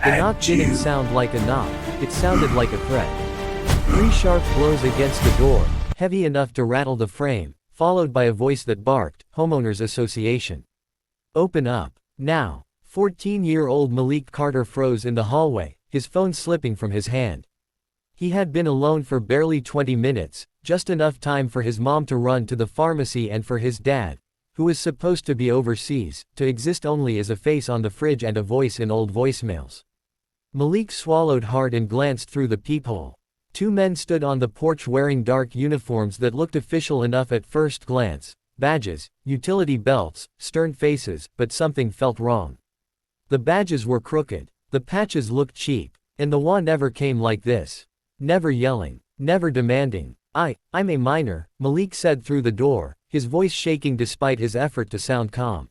The knock didn't sound like a knock, it sounded like a threat. 3 sharp blows against the door, heavy enough to rattle the frame, followed by a voice that barked, "Homeowners Association. Open up. Now." 14-year-old Malik Carter froze in the hallway, his phone slipping from his hand. He had been alone for barely 20 minutes, just enough time for his mom to run to the pharmacy and for his dad, who was supposed to be overseas, to exist only as a face on the fridge and a voice in old voicemails. Malik swallowed hard and glanced through the peephole. 2 men stood on the porch wearing dark uniforms that looked official enough at first glance, badges, utility belts, stern faces, but something felt wrong. The badges were crooked, the patches looked cheap, and the wah never came like this. Never yelling, never demanding. I'm a minor," Malik said through the door, his voice shaking despite his effort to sound calm.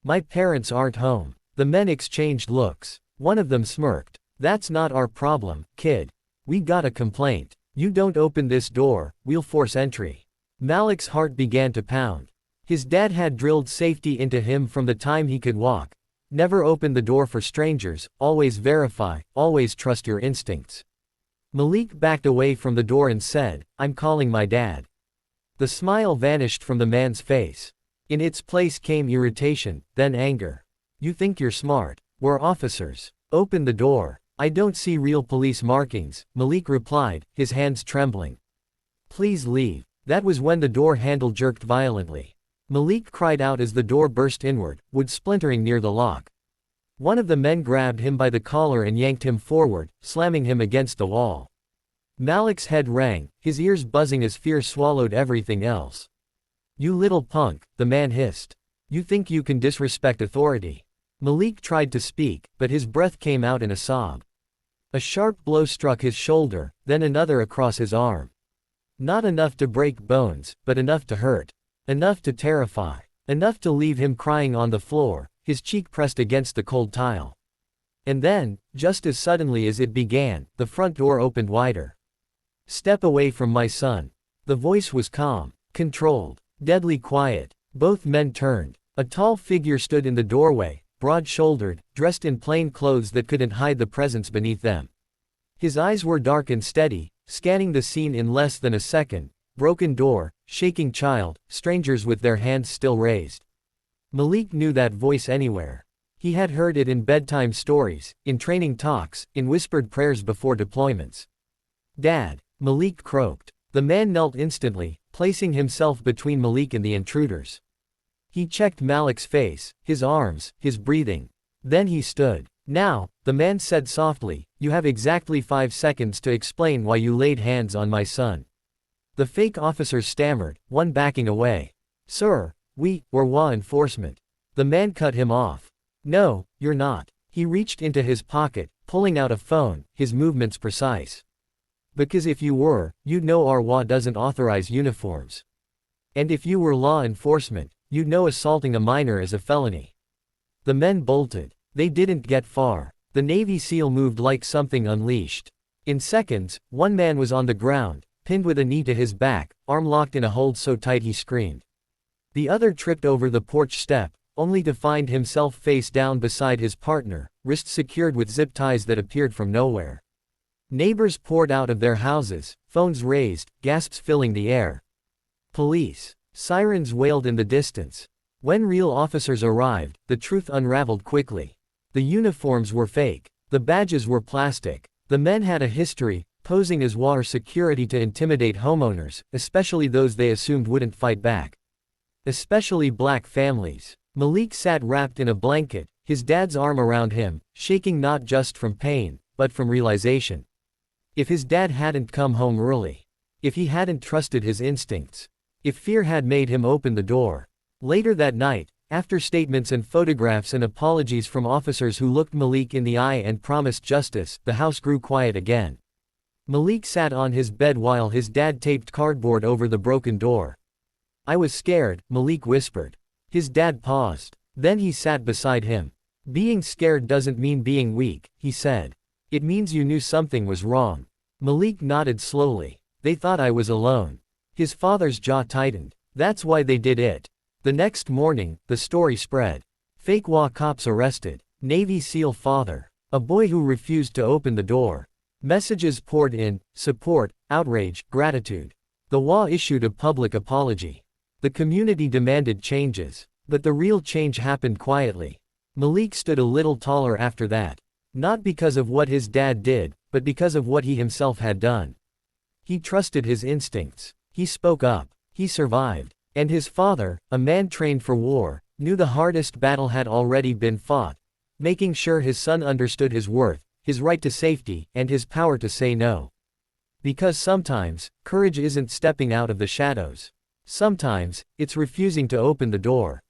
"My parents aren't home." The men exchanged looks. One of them smirked. "That's not our problem, kid. We got a complaint. You don't open this door, we'll force entry." Malik's heart began to pound. His dad had drilled safety into him from the time he could walk. Never open the door for strangers, always verify, always trust your instincts. Malik backed away from the door and said, "I'm calling my dad." The smile vanished from the man's face. In its place came irritation, then anger. "You think you're smart. We're officers. Open the door." "I don't see real police markings," Malik replied, his hands trembling. "Please leave." That was when the door handle jerked violently. Malik cried out as the door burst inward, wood splintering near the lock. One of the men grabbed him by the collar and yanked him forward, slamming him against the wall. Malik's head rang, his ears buzzing as fear swallowed everything else. "You little punk," the man hissed. "You think you can disrespect authority?" Malik tried to speak, but his breath came out in a sob. A sharp blow struck his shoulder, then another across his arm. Not enough to break bones, but enough to hurt. Enough to terrify. Enough to leave him crying on the floor, his cheek pressed against the cold tile. And then, just as suddenly as it began, the front door opened wider. "Step away from my son." The voice was calm, controlled, deadly quiet. Both men turned. A tall figure stood in the doorway, broad-shouldered, dressed in plain clothes that couldn't hide the presence beneath them. His eyes were dark and steady, scanning the scene in less than a second. Broken door, shaking child, strangers with their hands still raised. Malik knew that voice anywhere. He had heard it in bedtime stories, in training talks, in whispered prayers before deployments. "Dad," Malik croaked. The man knelt instantly, placing himself between Malik and the intruders. He checked Malik's face, his arms, his breathing. Then he stood. "Now," the man said softly, "you have exactly 5 seconds to explain why you laid hands on my son." The fake officers stammered, one backing away. "Sir, we're law enforcement." The man cut him off. "No, you're not." He reached into his pocket, pulling out a phone, his movements precise. "Because if you were, you'd know our law doesn't authorize uniforms. And if you were law enforcement, you'd know assaulting a minor is a felony." The men bolted. They didn't get far. The Navy SEAL moved like something unleashed. In seconds, one man was on the ground, pinned with a knee to his back, arm locked in a hold so tight he screamed. The other tripped over the porch step, only to find himself face down beside his partner, wrists secured with zip ties that appeared from nowhere. Neighbors poured out of their houses, phones raised, gasps filling the air. "Police!" Sirens wailed in the distance. When real officers arrived, the truth unraveled quickly. The uniforms were fake. The badges were plastic. The men had a history, posing as water security to intimidate homeowners, especially those they assumed wouldn't fight back. Especially black families. Malik sat wrapped in a blanket, his dad's arm around him, shaking not just from pain, but from realization. If his dad hadn't come home early. If he hadn't trusted his instincts. If fear had made him open the door. Later that night, after statements and photographs and apologies from officers who looked Malik in the eye and promised justice, the house grew quiet again. Malik sat on his bed while his dad taped cardboard over the broken door. "I was scared," Malik whispered. His dad paused. Then he sat beside him. "Being scared doesn't mean being weak," he said. "It means you knew something was wrong." Malik nodded slowly. "They thought I was alone." His father's jaw tightened. "That's why they did it." The next morning, the story spread. Fake WA cops arrested. Navy SEAL father. A boy who refused to open the door. Messages poured in: support, outrage, gratitude. The WA issued a public apology. The community demanded changes. But the real change happened quietly. Malik stood a little taller after that. Not because of what his dad did, but because of what he himself had done. He trusted his instincts. He spoke up. He survived. And his father, a man trained for war, knew the hardest battle had already been fought, making sure his son understood his worth, his right to safety, and his power to say no. Because sometimes, courage isn't stepping out of the shadows. Sometimes, it's refusing to open the door.